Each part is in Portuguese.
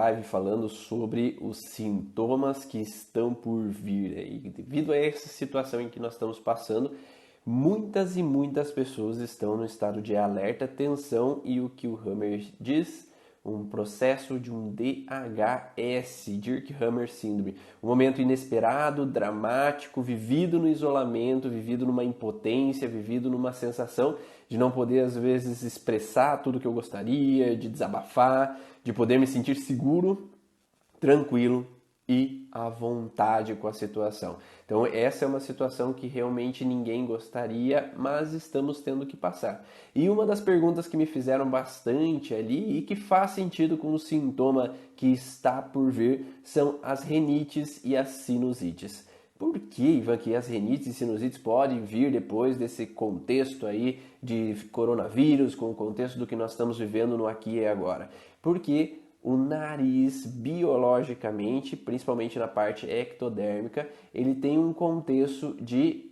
live falando sobre os sintomas que estão por vir. E devido a essa situação em que nós estamos passando, muitas e muitas pessoas estão no estado de alerta, tensão e o que o Hammer diz, um processo de um DHS, Dirkhammer Syndrome. Um momento inesperado, dramático, vivido no isolamento, vivido numa impotência, vivido numa sensação de não poder, às vezes, expressar tudo que eu gostaria, de desabafar, de poder me sentir seguro, tranquilo e à vontade com a situação. Então essa é uma situação que realmente ninguém gostaria, mas estamos tendo que passar. E uma das perguntas que me fizeram bastante ali e que faz sentido com o sintoma que está por vir são as rinites e as sinusites. Por que, Ivan, que as rinites e sinusites podem vir depois desse contexto aí de coronavírus, com o contexto do que nós estamos vivendo no aqui e agora? Porque o nariz, biologicamente, principalmente na parte ectodérmica, ele tem um contexto de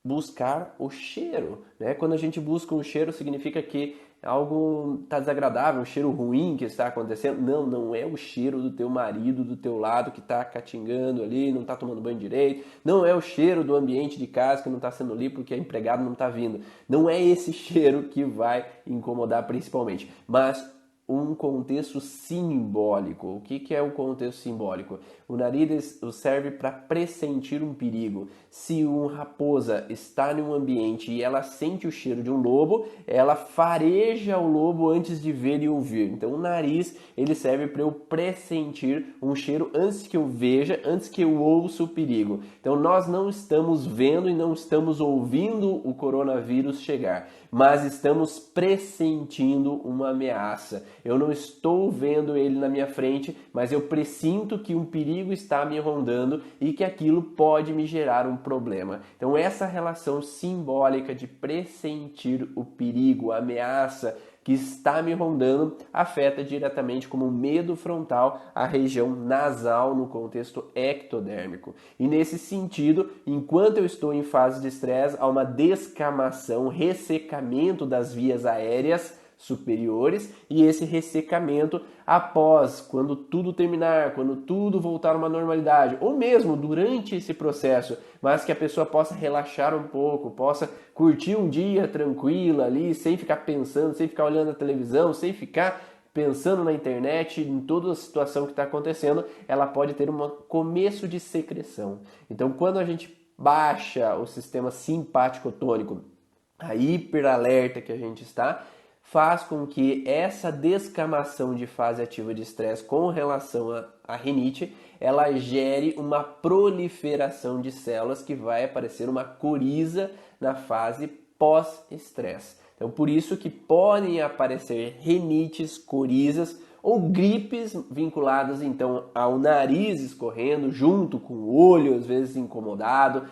buscar o cheiro, né? Quando a gente busca um cheiro, significa que algo está desagradável, um cheiro ruim que está acontecendo. Não, não é o cheiro do teu marido do teu lado que está catingando ali, não está tomando banho direito. Não é o cheiro do ambiente de casa que não está sendo limpo porque a empregada não está vindo. Não é esse cheiro que vai incomodar principalmente, mas um contexto simbólico. O que é o contexto simbólico? O nariz serve para pressentir um perigo. Se uma raposa está em um ambiente e ela sente o cheiro de um lobo, ela fareja o lobo antes de ver e ouvir. Então o nariz ele serve para eu pressentir um cheiro antes que eu veja, antes que eu ouça o perigo. Então nós não estamos vendo e não estamos ouvindo o coronavírus chegar, mas estamos pressentindo uma ameaça. Eu não estou vendo ele na minha frente, mas eu pressinto que um perigo está me rondando e que aquilo pode me gerar um problema. Então essa relação simbólica de pressentir o perigo, a ameaça que está me rondando, afeta diretamente como um medo frontal a região nasal no contexto ectodérmico. E nesse sentido, enquanto eu estou em fase de estresse, há uma descamação, ressecamento das vias aéreas superiores, e esse ressecamento após, quando tudo terminar, quando tudo voltar a uma normalidade, ou mesmo durante esse processo, mas que a pessoa possa relaxar um pouco, possa curtir um dia tranquila ali, sem ficar pensando, sem ficar olhando a televisão, sem ficar pensando na internet, em toda a situação que está acontecendo, ela pode ter um começo de secreção. Então, quando a gente baixa o sistema simpático-tônico, a hiperalerta que a gente está, faz com que essa descamação de fase ativa de estresse com relação à rinite, ela gere uma proliferação de células que vai aparecer uma coriza na fase pós-estresse. Então, por isso que podem aparecer rinites, corizas ou gripes vinculadas então ao nariz escorrendo, junto com o olho às vezes incomodado,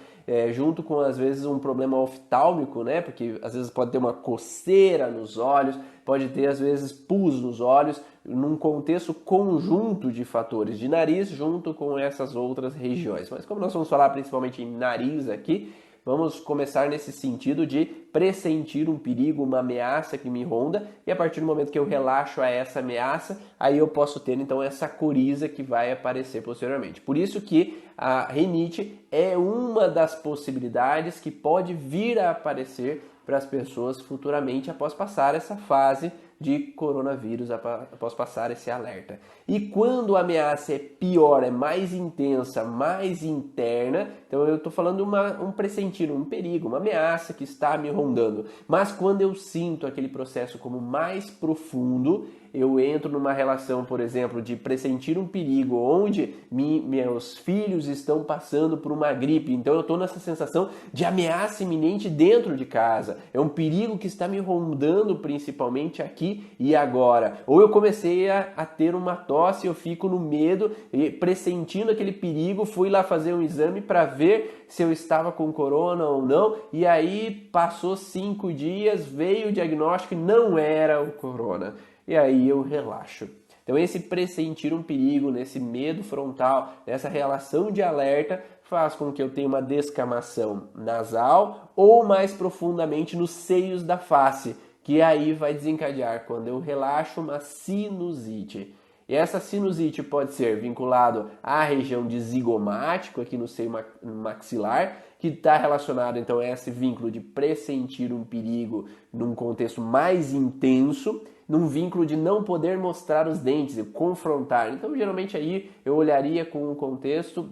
junto com às vezes um problema oftálmico, né? Porque às vezes pode ter uma coceira nos olhos, pode ter às vezes pus nos olhos, num contexto conjunto de fatores de nariz junto com essas outras regiões. Mas como nós vamos falar principalmente em nariz aqui, vamos começar nesse sentido de pressentir um perigo, uma ameaça que me ronda, e a partir do momento que eu relaxo a essa ameaça, aí eu posso ter então essa coriza que vai aparecer posteriormente. Por isso que a rinite é uma das possibilidades que pode vir a aparecer para as pessoas futuramente após passar essa fase de coronavírus, após passar esse alerta. E quando a ameaça é pior, é mais intensa, mais interna, então eu estou falando um pressentir, um perigo, uma ameaça que está me rondando. Mas quando eu sinto aquele processo como mais profundo, eu entro numa relação, por exemplo, de pressentir um perigo onde meus filhos estão passando por uma gripe, então eu estou nessa sensação de ameaça iminente dentro de casa. É um perigo que está me rondando principalmente aqui e agora. Ou eu comecei a ter uma tosse, eu fico no medo e pressentindo aquele perigo, fui lá fazer um exame para ver se eu estava com corona ou não, e aí passou 5 dias, veio o diagnóstico e não era o corona. E aí eu relaxo. Então esse pressentir um perigo, nesse medo frontal, nessa relação de alerta, faz com que eu tenha uma descamação nasal ou mais profundamente nos seios da face, que aí vai desencadear, quando eu relaxo, uma sinusite. E essa sinusite pode ser vinculado à região de zigomático, aqui no seio maxilar, que está relacionado então a esse vínculo de pressentir um perigo num contexto mais intenso, num vínculo de não poder mostrar os dentes, confrontar. Então, geralmente aí eu olharia com um contexto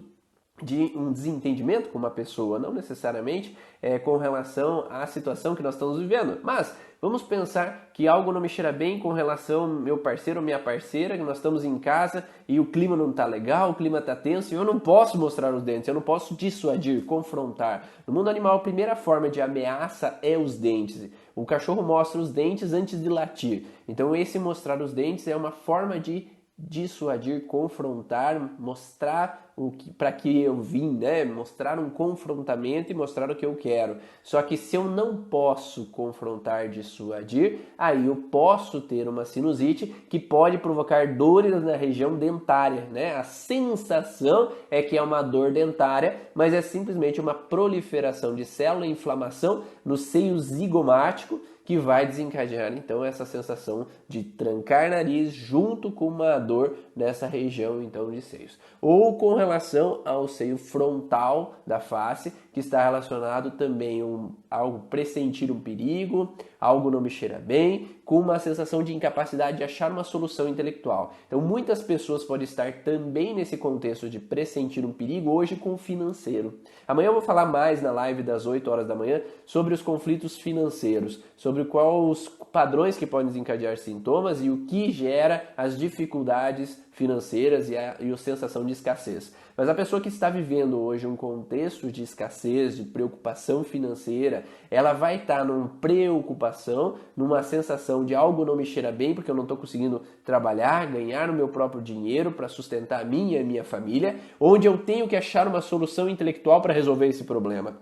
de um desentendimento com uma pessoa, não necessariamente com relação à situação que nós estamos vivendo, mas vamos pensar que algo não me cheira bem com relação ao meu parceiro ou minha parceira, que nós estamos em casa e o clima não está legal, o clima está tenso e eu não posso mostrar os dentes, eu não posso dissuadir, confrontar. No mundo animal, a primeira forma de ameaça é os dentes. O cachorro mostra os dentes antes de latir. Então esse mostrar os dentes é uma forma de dissuadir, confrontar, mostrar o que para que eu vim, né? Mostrar um confrontamento e mostrar o que eu quero. Só que se eu não posso confrontar, dissuadir, aí eu posso ter uma sinusite que pode provocar dores na região dentária, né? A sensação é que é uma dor dentária, mas é simplesmente uma proliferação de célula e inflamação no seio zigomático, que vai desencadear então essa sensação de trancar nariz junto com uma dor nessa região então de seios. Ou com relação ao seio frontal da face, que está relacionado também a algo pressentir um perigo, algo não me cheira bem, com uma sensação de incapacidade de achar uma solução intelectual. Então muitas pessoas podem estar também nesse contexto de pressentir um perigo hoje com o financeiro. Amanhã eu vou falar mais na live das 8 horas da manhã sobre os conflitos financeiros, sobre quais os padrões que podem desencadear sintomas e o que gera as dificuldades financeiras e a sensação de escassez. Mas a pessoa que está vivendo hoje um contexto de escassez, de preocupação financeira, ela vai estar numa preocupação, numa sensação de algo não me cheira bem porque eu não estou conseguindo trabalhar, ganhar o meu próprio dinheiro para sustentar a minha e a minha família, onde eu tenho que achar uma solução intelectual para resolver esse problema.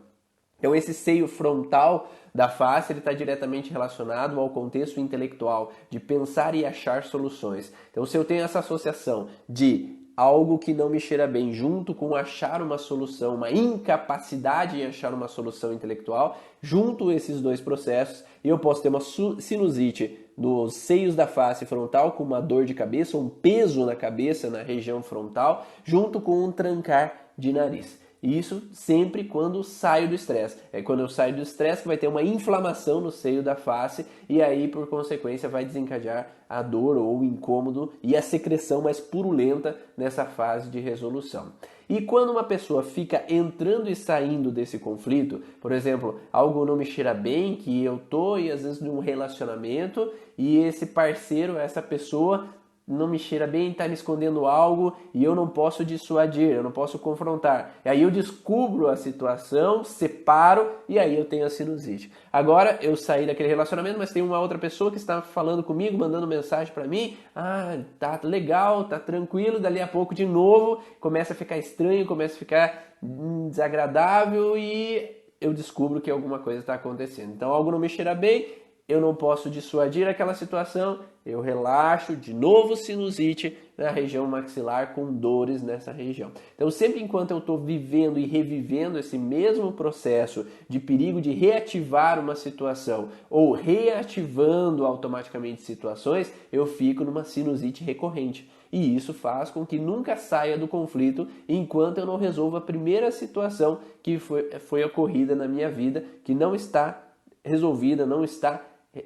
Então esse seio frontal da face ele está diretamente relacionado ao contexto intelectual, de pensar e achar soluções. Então se eu tenho essa associação de algo que não me cheira bem, junto com achar uma solução, uma incapacidade em achar uma solução intelectual, junto esses dois processos, eu posso ter uma sinusite nos seios da face frontal, com uma dor de cabeça, um peso na cabeça, na região frontal, junto com um trancar de nariz. E isso sempre quando saio do estresse. É quando eu saio do estresse que vai ter uma inflamação no seio da face e aí, por consequência, vai desencadear a dor ou o incômodo e a secreção mais purulenta nessa fase de resolução. E quando uma pessoa fica entrando e saindo desse conflito, por exemplo, algo não me cheira bem, que eu tô e às vezes num relacionamento e esse parceiro, essa pessoa não me cheira bem, está me escondendo algo e eu não posso dissuadir, eu não posso confrontar. E aí eu descubro a situação, separo e aí eu tenho a sinusite. Agora eu saí daquele relacionamento, mas tem uma outra pessoa que está falando comigo, mandando mensagem para mim. Ah, tá legal, tá tranquilo. Dali a pouco de novo começa a ficar estranho, começa a ficar desagradável e eu descubro que alguma coisa está acontecendo. Então algo não me cheira bem, eu não posso dissuadir aquela situação, eu relaxo, de novo sinusite na região maxilar com dores nessa região. Então sempre enquanto eu estou vivendo e revivendo esse mesmo processo de perigo de reativar uma situação ou reativando automaticamente situações, eu fico numa sinusite recorrente. E isso faz com que nunca saia do conflito enquanto eu não resolvo a primeira situação que foi ocorrida na minha vida, que não está resolvida, não está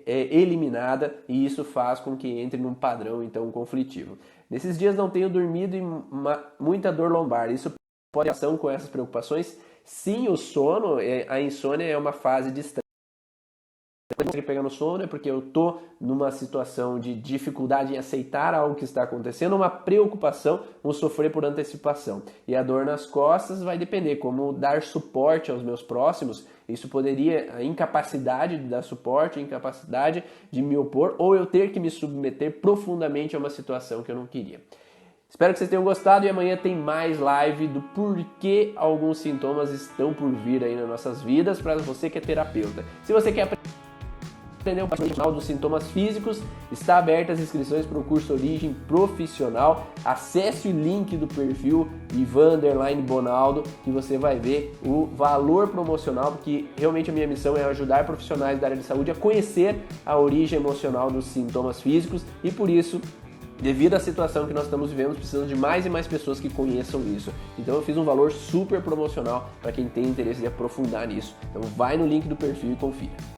eliminada, e isso faz com que entre num padrão então conflitivo. Nesses dias não tenho dormido e muita dor lombar. Isso pode ter relação com essas preocupações? Sim, o sono, a insônia é uma fase de estresse. Eu não consigo pegar no sono é porque eu estou numa situação de dificuldade em aceitar algo que está acontecendo, uma preocupação, um sofrer por antecipação. E a dor nas costas vai depender como dar suporte aos meus próximos. Isso poderia, a incapacidade de dar suporte, a incapacidade de me opor, ou eu ter que me submeter profundamente a uma situação que eu não queria. Espero que vocês tenham gostado e amanhã tem mais live do porquê alguns sintomas estão por vir aí nas nossas vidas para você que é terapeuta. Se você quer aprender um profissional dos sintomas físicos, está aberta as inscrições para o curso Origem Profissional. Acesse o link do perfil Ivan_Bonaldo que você vai ver o valor promocional, porque realmente a minha missão é ajudar profissionais da área de saúde a conhecer a origem emocional dos sintomas físicos e por isso devido à situação que nós estamos vivendo, precisamos de mais e mais pessoas que conheçam isso. Então eu fiz um valor super promocional para quem tem interesse de aprofundar nisso. Então vai no link do perfil e confira.